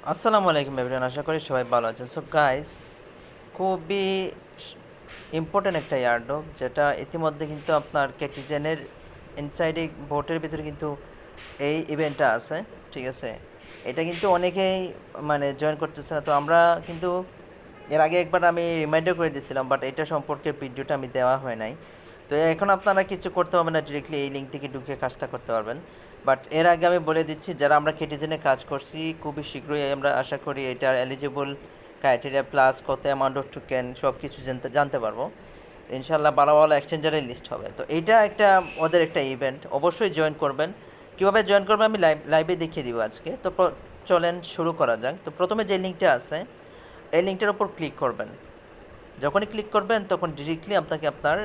আসসালামু আলাইকুম এভরিওয়ান, আশা করি সবাই ভালো আছেন। সো গাইস, খুবই ইম্পর্টেন্ট একটা এয়ারড্রপ, যেটা ইতিমধ্যে কিন্তু আপনার কেটিজেনের ইনসাইডে বোটের ভিতরে কিন্তু এই ইভেন্টটা আছে। ঠিক আছে, এটা কিন্তু অনেকেই মানে জয়েন করতেছে না। তো আমরা কিন্তু এর আগে একবার আমি রিমাইন্ডার করে দিয়েছিলাম, বাট এটা সম্পর্কে ভিডিওটা আমি দেওয়া হয় নাই। তো এখন আপনারা কিছু করতে হবে না, ডিরেক্টলি এই লিঙ্ক থেকে ঢুকে কাজটা করতে পারবেন। বাট এর আগে আমি বলে দিচ্ছি, যারা আমরা কেটিজেনে কাজ করছি, খুবই শীঘ্রই আমরা আশা করি এটার এলিজিবল ক্রাইটেরিয়া প্লাস কত অ্যামাউন্ট অফ টোকেন সব কিছু জানতে পারবো। ইনশাল্লাহ ভালো ভালো এক্সচেঞ্জারের লিস্ট হবে। তো এইটা একটা ওদের একটা ইভেন্ট, অবশ্যই জয়েন করবেন। কীভাবে জয়েন করবেন আমি লাইভে দেখিয়ে দিব আজকে। তো চলেন শুরু করা যাক। তো প্রথমে যে লিঙ্কটা আছে, এই লিঙ্কটার উপর ক্লিক করবেন। যখনই ক্লিক করবেন তখন ডিরেক্টলি আপনাকে আপনার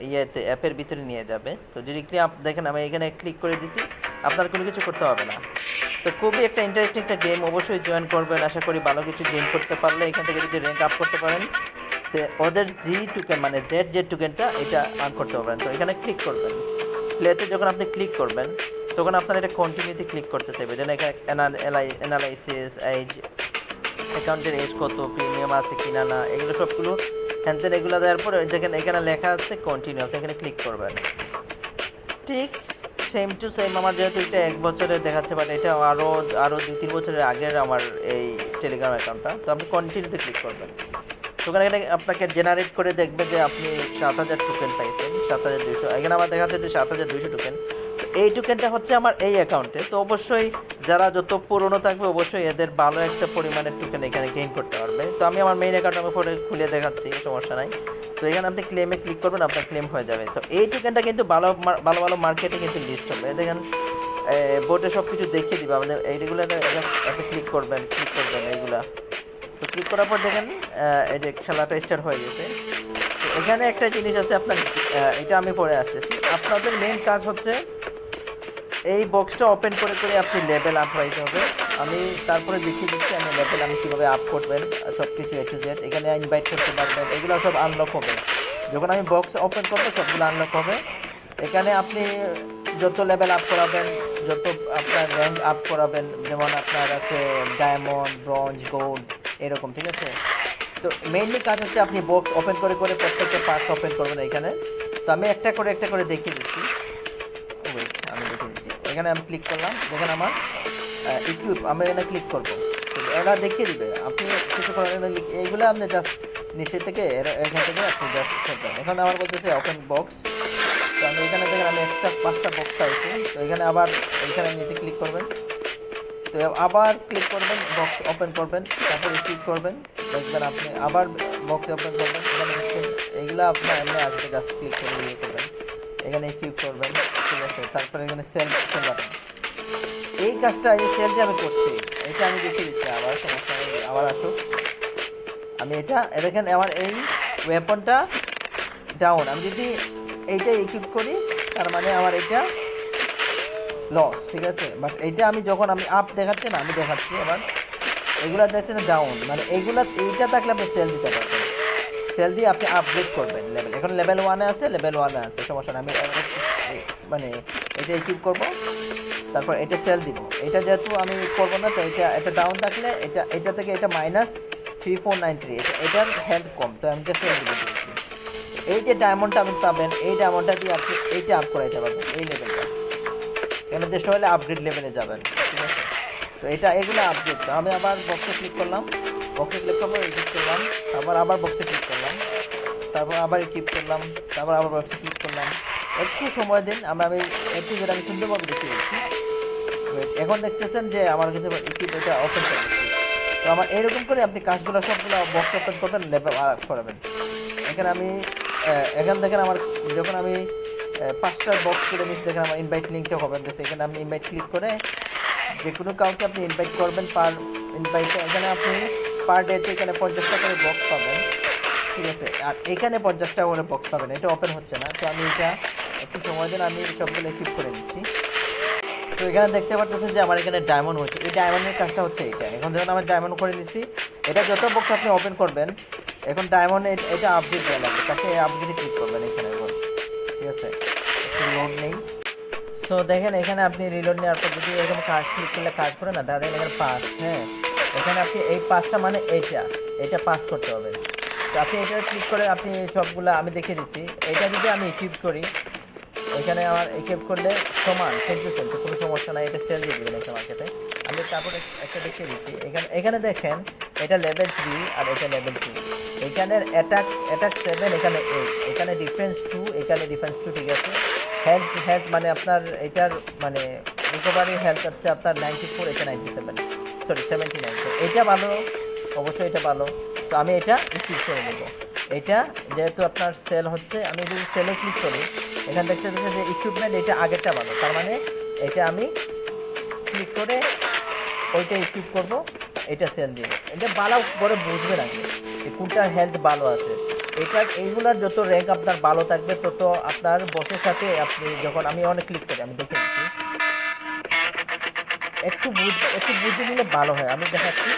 ইয়েতে অ্যাপের ভিতরে নিয়ে যাবে। তো ডিরেক্টলি দেখেন আমি এখানে ক্লিক করে দিছি, আপনার কোনো কিছু করতে হবে না। তো খুবই একটা ইন্টারেস্টিং একটা গেম, অবশ্যই জয়েন করবেন। আশা করি ভালো কিছু গেম করতে পারলে এখান থেকে যদি র্যাঙ্ক আপ করতে পারেন, তো ওদের জি টোকেন মানে জেড টোকেনটা এটা আর্ন করতে পারবেন। তো এখানে ক্লিক করবেন। প্লেতে যখন আপনি ক্লিক করবেন তখন আপনার এটা কন্টিনিউতে ক্লিক করতে চাইবে, যেন এখানে অ্যানালাইসিস, এই অ্যাকাউন্টের এজ কত, প্রিমিয়াম আছে কিনা না, এগুলো সবগুলো হ্যানতেন এগুলো দেওয়ার পরে যেখানে এখানে লেখা আছে কন্টিনিউ, আপনি এখানে ক্লিক করবেন। ঠিক সেম টু সেম আমার যেহেতু এটা 1 বছরের দেখাচ্ছে, বাট এটা আরও 2-3 বছরের আগের আমার এই টেলিগ্রাম অ্যাকাউন্টটা। তো আপনি কন্টিনিউতে ক্লিক করবেন। তো ওখানে এখানে আপনাকে জেনারেট করে দেখবে যে আপনি 7,000 টোকেন পাইছেন, 7,200। এখানে আমার দেখাচ্ছে যে 7,200 টোকেন। তো এই টোকেনটা হচ্ছে আমার এই অ্যাকাউন্টে। তো অবশ্যই যারা যত পুরনো থাকবে অবশ্যই এদের ভালো একটা পরিমাণের টোকেন এখানে গেইন করতে পারবে। তো আমি আমার মেইন অ্যাকাউন্ট আমি পরে খুলে দেখাচ্ছি, সমস্যা নাই। তো এখানে আপনি ক্লেমে ক্লিক করবেন, আপনার ক্লেম হয়ে যাবে। তো এই টোকেনটা কিন্তু ভালো ভালো ভালো মার্কেটে কিন্তু লিস্ট হবে। দেখেন বোর্ডে সব কিছু দেখিয়ে দিবে আমাদের এইগুলো। আপনি ক্লিক করবেন এইগুলা। তো ক্লিক করার পর দেখেন এই যে খেলাটা স্টার্ট হয়ে গেছে। তো এখানে একটা জিনিস আছে আপনার, এটা আমি পরে আসতেছি। আপনাদের মেইন কাজ হচ্ছে এই বক্সটা ওপেন করে করে আপনি লেভেল আপ হয়ে হবে। আমি তারপরে দেখিয়ে দিচ্ছি আমি লেভেল আমি কীভাবে আপ করবেন, সব কিছু এ টু জেড। এখানে ইনভাইট করতে পারবেন, এগুলো সব আনলক হবে যখন আমি বক্স ওপেন করবো, সবগুলো আনলক হবে। এখানে আপনি যত লেভেল আপ করাবেন, যত আপনার র্যাঙ্ক আপ করাবেন, যেমন আপনার আছে ডায়মন্ড, ব্রঞ্জ, গোল্ড, এরকম। ঠিক আছে, তো মেইনলি কাজ হচ্ছে আপনি বক্স ওপেন করে করে প্রত্যেকটা পার্ট ওপেন করবেন এখানে। তো আমি একটা করে দেখিয়ে দিচ্ছি। ওয়েট, আমি দেখিয়ে দিচ্ছি। এখানে আমি ক্লিক করলাম, যেখানে আমার ইকুইপ, আমি এখানে ক্লিক করবো। তো এরা দেখিয়ে দিবে, আপনি কিছু করার এইগুলো আপনি জাস্ট নিচে থেকে এখান থেকে আপনি জাস্ট করবেন। এখন আমার বলতেছে ওপেন বক্স। তো আমি এখানে দেখেন আমি এক্সট্রা 5টা বক্স পাইছি। তো এখানে আবার এখানে নিচে ক্লিক করবেন। তো আবার ক্লিক করবেন, বক্স ওপেন করবেন, তারপরে ক্লিক করবেন, দেখবেন আপনি আবার বক্স ওপেন করবেন। এখানে দেখছেন এইগুলো আপনার এমনি আসবে, জাস্ট ক্লিক করে ইয়ে করবেন, এখানে ক্লিক করবেন। ঠিক আছে, তারপরে এখানে সেল বাটন। এই কাজটা, এই সেলটা আমি করছি, এটা আমি দেখিয়ে দিচ্ছি। আবার সমস্যা নেই, আবার আসুক। আমি এটা দেখেন আমার এই ওয়েপনটা ডাউন, আমি যদি এইটা ইকুইপ করি তার মানে আমার এটা লস। ঠিক আছে, বাট এইটা আমি যখন আমি আপ দেখাচ্ছি না, আমি দেখাচ্ছি এবার এগুলা দেখছেন ডাউন, মানে এইটা থাকলে আপনি সেল দিতে পারবেন। সেল দিয়ে আপনি আপগ্রেড করবেন লেভেল। এখন লেভেল 1-এ আছে, লেভেল 1-এ আছে, সমস্যা নেই। আমি মানে এটা ইকুইপ করব, তারপর এটা সেল দিব। এটা যেহেতু আমি করবো না, তো এটা ডাউন থাকলে এটা থেকে এটা -3493, এটার হেলথ কম, তো আমি সেল দিব। এই যে ডায়মন্ডটা আপনি পাবেন, এই ডায়মন্ডটা দিয়ে আপনি এইটা আপ করাইতে পারবেন, এই লেভেলটা। এখানে চেষ্টা হলে আপগ্রেড লেভেলে যাবেন। ঠিক আছে, তো এগুলো আপগ্রেড। আমি আবার বক্সে ক্লিক করলাম, বক্সে ক্লিক করবো, ক্লিক করলাম, আবার বক্সে ক্লিক করলাম, তারপর আবার ক্লিক করলাম, তারপর আবার বক্সে ক্লিক করলাম। একটু সময় দিন, আমি একটু যেটা আমি সুন্দরভাবে দেখতে দিচ্ছি। এখন দেখতেছেন যে আমার কাছে এটা ওপেন করে দিচ্ছি। তো আমার এইরকম করে আপনি কাজগুলো সবগুলো বক্স ওপেন করবেন, লেভেল আপ করাবেন। এখানে আমি এখান দেখেন আমার যখন আমি 5টা বক্স করে নিচ্ছি, দেখেন আমার ইনভাইট লিঙ্কটা হবে। এখানে আপনি ইনভাইট ক্লিক করে যে কোনো কাউকে আপনি ইনভাইট করবেন, পার ইনভাইটে এখানে আপনি পার ডেতে এখানে 50টা করে বক্স পাবেন। ঠিক আছে, আর এখানে 50টা করে বক্স পাবেন। এটা ওপেন হচ্ছে না, তো আমি এটা একটু সময় দিন, আমি সবগুলো ক্লিক করে নিচ্ছি। তো এখানে দেখতে পাচ্ছেন যে আমার এখানে ডায়মন্ড হচ্ছে। এই ডায়মন্ডের কাজটা হচ্ছে এইটা। এখন যখন আমি ডায়মন্ড করে নিচ্ছি, এটা যত বক্স আপনি ওপেন করবেন, এখন ডায়মন্ড এটা আপডেট দেওয়া লাগবে, তাকে আপডেটে ক্লিক করবেন এখানে। ঠিক আছে, একটু লোড নেই। সো দেখেন এখানে আপনি রিলোড নেওয়ার পর যদি এরকম কাজ ক্লিক করলে কাজ করে না, তাহলে এখানে পাস। হ্যাঁ, এখানে আপনি এই পাঁচটা মানে এটা পাস করতে হবে। তো আপনি এটা ক্লিক করে আপনি সবগুলো আমি দেখিয়ে দিচ্ছি। এটা যদি আমি ইকুইপ করি, এখানে আমার ইকুইপ করলে সমান সেম টু সেম, কোনো সমস্যা নাই। এটা সেল দিয়ে দেবেন একটা মার্কেটে। আমি তারপরে একটা দেখিয়ে দিচ্ছি। এখানে দেখেন এটা লেভেল 3 আর এটা লেভেল 2। এখানের অ্যাটাক 7, এখানে 8, এখানে ডিফেন্স 2, এখানে ডিফেন্স 2, ঠিক আছে। হেলথ মানে আপনার এটার মানে রিকভারি হেলথ হচ্ছে আপনার 94, এটা 97, সরি 79। তো এটা ভালো, অবশ্যই এটা ভালো। তো আমি এটা ক্লিক করে দেবো। এটা যেহেতু আপনার সেল হচ্ছে, আমি যদি সেলে ক্লিক করি, এখানে দেখতে পাচ্ছি যে ইকুইপমেন্ট এটা আগেরটা ভালো, তার মানে এটা আমি ক্লিক করে ওইটা ইকুইপ করব, এটা সেল দিব। এটা ভালো করে বুঝবেন আগে যে কোনটার হেলথ ভালো আছে। এইগুলার যত র্যাঙ্ক আপনার ভালো থাকবে, তত আপনার বসের সাথে আপনি যখন আমি অনেক ক্লিক করি, আমি দেখে দিচ্ছি, একটু বুঝে নিলে ভালো হয়। আমি দেখাচ্ছি,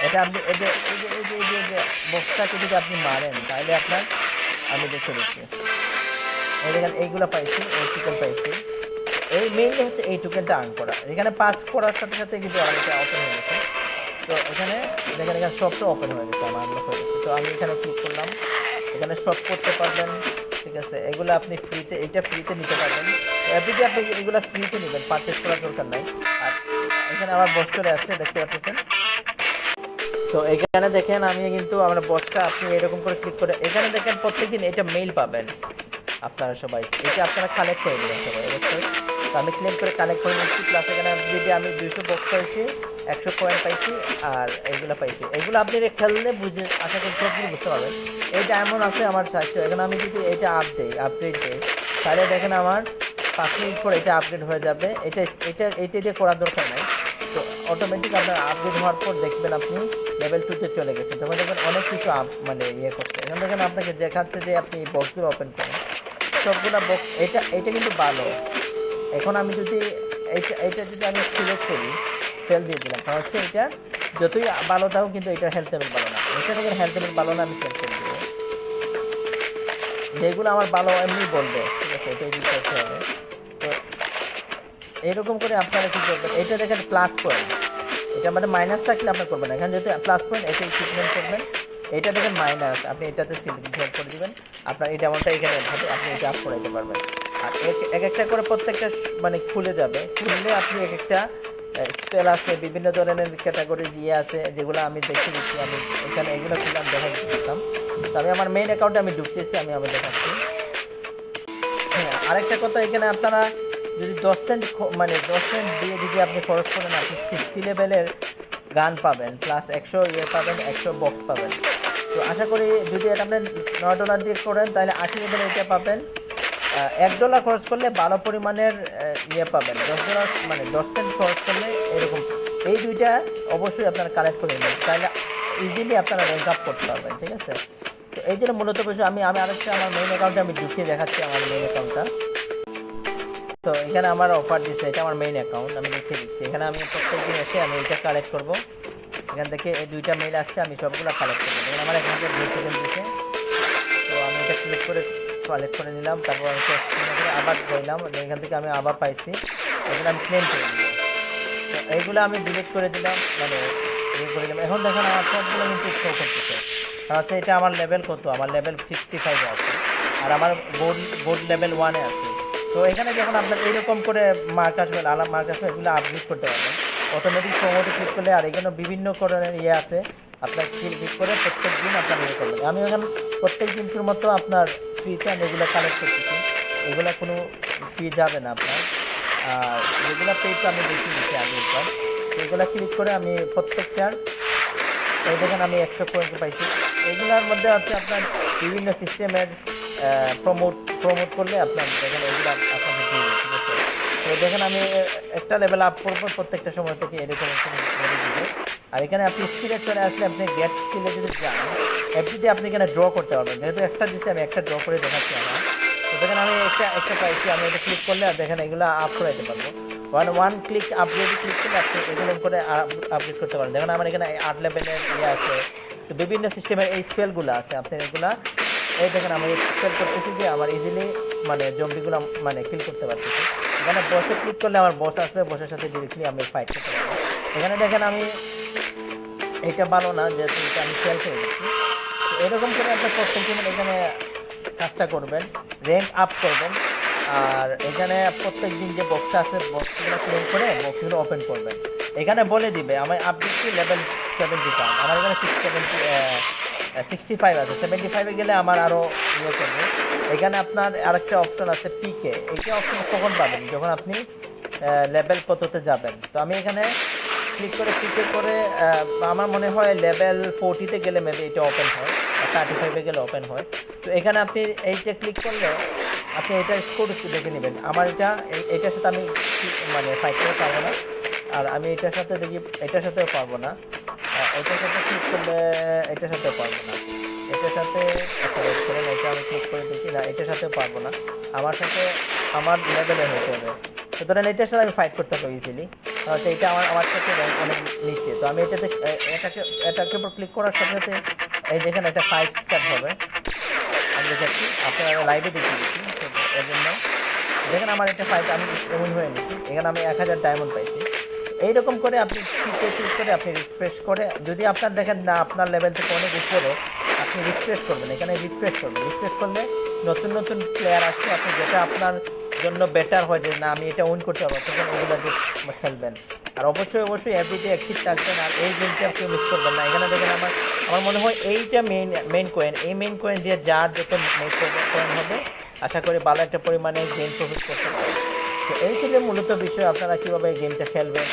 এটা আপনি এই যে বক্সটাকে যদি আপনি মারেন, তাহলে আপনার, আমি দেখে দিচ্ছি, এই দেখেন এইগুলো পাইছি, এই টোকেন পাইছি। এই মেইনলি হচ্ছে এই টোকেনটা আর্ন করা। এখানে পাস করার সাথে সাথে কিন্তু আমার এটা ওপেন হয়ে গেছে। তো এখানে দেখেন, এখানে শপটা ওপেন হয়ে গেছে, আমার আনলক হয়ে গেছে। তো আমি এখানে ক্লিক করলাম, এখানে শপ করতে পারবেন, ঠিক আছে। এগুলো আপনি ফ্রিতে, এটা ফ্রিতে নিতে পারবেন। এমনিতে আপনি এগুলো ফ্রিতে নেবেন, পারচেস করার দরকার নাই। আর এখানে আমার বস চলে আসছে, দেখতে পাচ্ছেন। সো এখানে দেখেন আমি কিন্তু আমার বসটা, আপনি এরকম করে ক্লিক করে এখানে দেখেন প্রত্যেকদিন এটা মেইল পাবেন আপনারা সবাই। এটা আপনারা কালেক্ট করে দেবেন সবাই অবশ্যই। তো আমি ক্লেম করে কালেক্ট করে নিচ্ছি। প্লাস এখানে যদি আমি 200 বক্স পাইছি, 100 কয়েন পাইছি, আর এইগুলো পাইছি। এগুলো আপনি খেললে বুঝে, আশা করি সবগুলো বুঝতে পারবেন। এই ডায়মন্ড আছে আমার 700। এখানে আমি যদি এটা আপগ্রেড দিই, তাহলে দেখেন আমার 5 মিনিট পর এটা আপগ্রেড হয়ে যাবে। এটা দিয়ে করার দরকার নাই। তো অটোমেটিক আপনার আপগ্রেড হওয়ার পর দেখবেন আপনি লেভেল 2-তে চলে গেছেন। তখন দেখবেন অনেক কিছু মানে ইয়ে করছে। এখানে দেখেন আপনাকে দেখাচ্ছে যে আপনি বক্সগুলো ওপেন করেন, সবগুলা বক্স। এটা কিন্তু ভালো। এখন আমি যদি এইটা যদি আমি সিলেক্ট করি, সেল দিয়ে দিলাম, কারণ হচ্ছে এটা যতই ভালো থাকুক কিন্তু এটার হেলথ লেভেল ভালো না। এটা দেখেন হেলথ লেভেল ভালো না, আমি সেল করে দেবো। যেগুলো আমার ভালো এমনি বলবে, ঠিক আছে, এটাই দিতে হবে। তো এরকম করে আপনারা কী করবেন, এটা দেখেন প্লাস পয়েন্ট, এটা মানে মাইনাস থাকলে আপনার করবেন না। এখানে যেহেতু প্লাস পয়েন্ট, এটা ট্রিটমেন্ট করবেন। এটা দেখেন মাইনাস, আপনি এটাতে সিলেক্ট করে দেবেন, আপনার এই ডায়মন্ডটা এখানে হবে, আপনি এটা আপ করাইতে পারবেন। আর এক একটা করে প্রত্যেকটা মানে খুলে যাবে। খুললে আপনি এক একটা স্পেল আছে, বিভিন্ন ধরনের ক্যাটাগরি ইয়ে আছে, যেগুলো আমি দেখে দিচ্ছি। আমি এখানে এগুলো খুলে আমি দেখা দিতাম। তো আমি আমার মেইন অ্যাকাউন্টে আমি ঢুকতেছি, আমি দেখাচ্ছি। হ্যাঁ, আরেকটা কথা, এখানে আপনারা যদি 10 সেন্ট মানে 10 সেন্ট দিয়ে যদি আপনি খরচ করেন, আপনি 60 লেভেলের গান পাবেন, প্লাস 100 ইয়ে পাবেন, 100 বক্স পাবেন। তো আশা করি যদি এটা আপনি $9 দিয়ে করেন, তাহলে 80 লেভেলে এটা পাবেন। $1 খরচ করলে ভালো পরিমাণের ইয়ে পাবেন। $10 মানে 10 সেন্ট খরচ করলে এরকম। এই দুইটা অবশ্যই আপনারা কালেক্ট করে নেবেন, তাহলে ইজিলি আপনারা র্যাঙ্ক আপ করতে পারবেন, ঠিক আছে। তো এই জন্য মূলত বিষয় আমি আরেকটা আমার মেইন অ্যাকাউন্টে আমি ঢুকিয়ে দেখাচ্ছি, আমার মেইন অ্যাকাউন্টটা। তো এখানে আমার অফার দিচ্ছে, এটা আমার মেইন অ্যাকাউন্ট, আমি দেখিয়ে দিচ্ছি। এখানে আমি প্রত্যেকদিন এসে আমি এটা কালেক্ট করব। এখান থেকে এই দুইটা মেইল আসছে, আমি সবগুলো কালেক্ট করবো। এখানে আমার এখান থেকে 2 সেকেন্ড দিচ্ছে। তো আমি এটা সিলেক্ট করে কালেক্ট করে নিলাম। তারপর আমি আবার দিলাম, এখান থেকে আমি আবার পাইছি, এগুলো আমি ক্লেম করে নিলাম। তো এইগুলো আমি ডিলিট করে দিলাম, মানে ইয়ে করে দিলাম। এখন দেখেন আমার সবগুলো কিন্তু শো করতেছে। কারণ হচ্ছে এটা আমার লেভেল কত, আমার লেভেল 65 আছে, আর আমার বোর্ড লেভেল 1-এ আছে। তো এখানে যখন আপনার এইরকম করে মার্ক আসবে, আলাম মার্ক আসবে, এগুলো আপডেট করতে পারবেন অটোমেটিক। প্রমোটে ক্লিক করলে, আর এখানে বিভিন্ন ধরনের ইয়ে আছে, আপনার ক্লিক করে প্রত্যেক দিন আপনার ইয়ে করবেন। আমি এখন প্রত্যেক দিনটির মতো আপনার ফ্রিতে আমি এগুলো কালেক্ট করতেছি, এগুলো কোনো ফি যাবে না আপনার। আর যেগুলো পেয়েছি আমি বেশি দিচ্ছি আগে একবার। এগুলো ক্লিক করে আমি প্রত্যেকটার, এই দেখেন আমি 100 পয়েন্ট পাইছি। এগুলোর মধ্যে হচ্ছে আপনার বিভিন্ন সিস্টেমের প্রমোট করলে আপনার দেখেন এগুলো আপনাকে দিয়ে দেবে, ঠিক আছে। তো দেখেন আমি একটা লেভেল আপ করবো প্রত্যেকটা সময় থেকে, এরকম একটা দিবে। আর এখানে আপনি স্কিলে চলে আসলে, আপনি গেট স্কিলে যদি যান, এফডিতে আপনি এখানে ড্র করতে পারবেন। যেহেতু একটা দিচ্ছি, আমি একটা ড্র করে দেখাচ্ছি আমার। তো দেখেন আমি একটা পাইছি, আমি এটা ক্লিক করলে আর দেখেন এগুলো আপ করাইতে পারবো। ওয়ান ক্লিক আপগ্রেড ক্লিক করলে আপনি এগুলো করে আপগ্রেড করতে পারেন। দেখেন আমার এখানে 8 লেভেলের ইয়ে আছে, তো বিভিন্ন সিস্টেমের এই স্পেলগুলো আছে, আপনি এগুলা এই দেখেন আমি স্পেল করতেছি যে আমার ইজিলি মানে জম্বিগুলো মানে কিল করতে পারতেছি। এখানে বসে ক্লিক করলে আমার বস আসবে, বসের সাথে ডিরেক্টলি আমি ফাইট করতে পারবো। এখানে দেখেন আমি এটা ভালো না, যেহেতু এটা আমি সেল করে দিচ্ছি। তো এরকম করে আপনার প্রত্যেক দিন এখানে কাজটা করবেন, র্যাঙ্ক আপ করবেন। আর এখানে প্রত্যেক দিন যে বক্সটা আছে বক্সগুলো ক্লিন করে বক্সগুলো ওপেন করবেন। এখানে বলে দিবে আমার আপডেট কি লেভেল 75, আমার এখানে 65 আছে, 75-এ গেলে আমার আরও ইয়ে করবে। এখানে আপনার আরেকটা অপশন আছে পিকে, এইটা অপশন কখন পাবেন, যখন আপনি লেভেল কততে যাবেন। তো আমি এখানে ক্লিক করে আমার মনে হয় লেভেল 40-তে গেলে মেবি এটা ওপেন হয়, 35-এ গেলে ওপেন হয়। তো এখানে আপনি এইটা ক্লিক করলে আপনি এটা স্কোর দেখে নেবেন। আমার এটার সাথে আমি মানে ফাইট করতে পারবো না, আর আমি এটার সাথে দেখি এটার সাথেও পারবো না। এটার সাথে ক্লিক করলে এটার সাথেও পারবো না, এটার সাথে একটা ওয়েট করেন, এটা আমি ক্লিক করে দেখি না, এটার সাথেও পারবো না, আমার সাথে আমার লেভেলে হতে হবে। সুতরাং এটার সাথে আমি ফাইট করতে পারবো ইজিলি, হচ্ছে এটা আমার সাথে র্যাঙ্ক অনেক নিচে। তো আমি এটাকে উপর ক্লিক করার সাথে সাথে এই দেখেন একটা ফাইট স্টার্ট হবে। আমি দেখাচ্ছি, আপনারা লাইভে দেখিয়ে দিচ্ছি। তো এর জন্য দেখেন আমার একটা ফাইট আমি এমন হয়ে নিচ্ছি, এখানে আমি 1000 ডায়মন্ড পাইছি। এইরকম করে আপনি ক্লিক করে আপনি রিফ্রেশ করে, যদি আপনার দেখেন না আপনার লেভেল থেকে অনেক উপরে, আপনি রিফ্রেশ করবেন, এখানে রিফ্রেশ করবেন। রিফ্রেশ করলে নতুন নতুন প্লেয়ার আসছে, আপনি যেটা আপনার জন্য বেটার হয় যে না আমি এটা উইন করতে পারবো, তখন ওইগুলো দিয়ে খেলবেন। আর অবশ্যই এভরিডে অ্যাক্টিভ থাকবেন, আর এই গেমটা আপনি মিস করবেন না। এখানে দেখেন আমার মনে হয় এইটা মেইন কয়েন, এই মেইন কয়েন দিয়ে যার যত কয়েন হবে আশা করি ভালো একটা পরিমাণে গেম প্রফিট করতে পারবেন। তো এই ছিল মূলত বিষয়, আপনারা কীভাবে এই গেমটা খেলবেন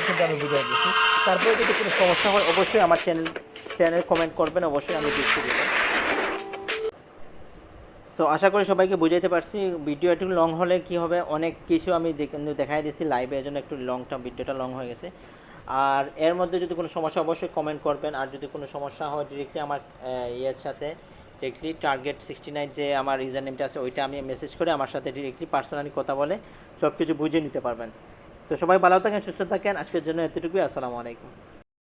কিন্তু আমি বুঝিয়ে দিচ্ছি। তারপরে যদি কোনো সমস্যা হয় অবশ্যই আমার চ্যানেল কমেন্ট করবেন, অবশ্যই আমি দেখতে দেবো। সো আশা করি সবাইকে বুঝাইতে পারছি। ভিডিও একটু লং হলে কি হবে, অনেক কিছু আমি দেখাই দিয়েছি লাইভে, এর জন্য একটু ভিডিওটা লং হয়ে গেছে। আর এর মধ্যে যদি কোনো সমস্যা অবশ্যই কমেন্ট করবেন, আর যদি কোনো সমস্যা হয় ডিরেক্টলি আমার ইয়ের সাথে ডিরেক্টলি টার্গেট 69 যে আমার ইউজার নেমটা আছে ওইটা আমি মেসেজ করে আমার সাথে ডিরেক্টলি পার্সোনালি কথা বলে সব কিছু বুঝে নিতে পারবেন। তো সবাই ভালো থাকেন, সুস্থ থাকেন, আজকের জন্য এতটুকুই। আসসালামু আলাইকুম।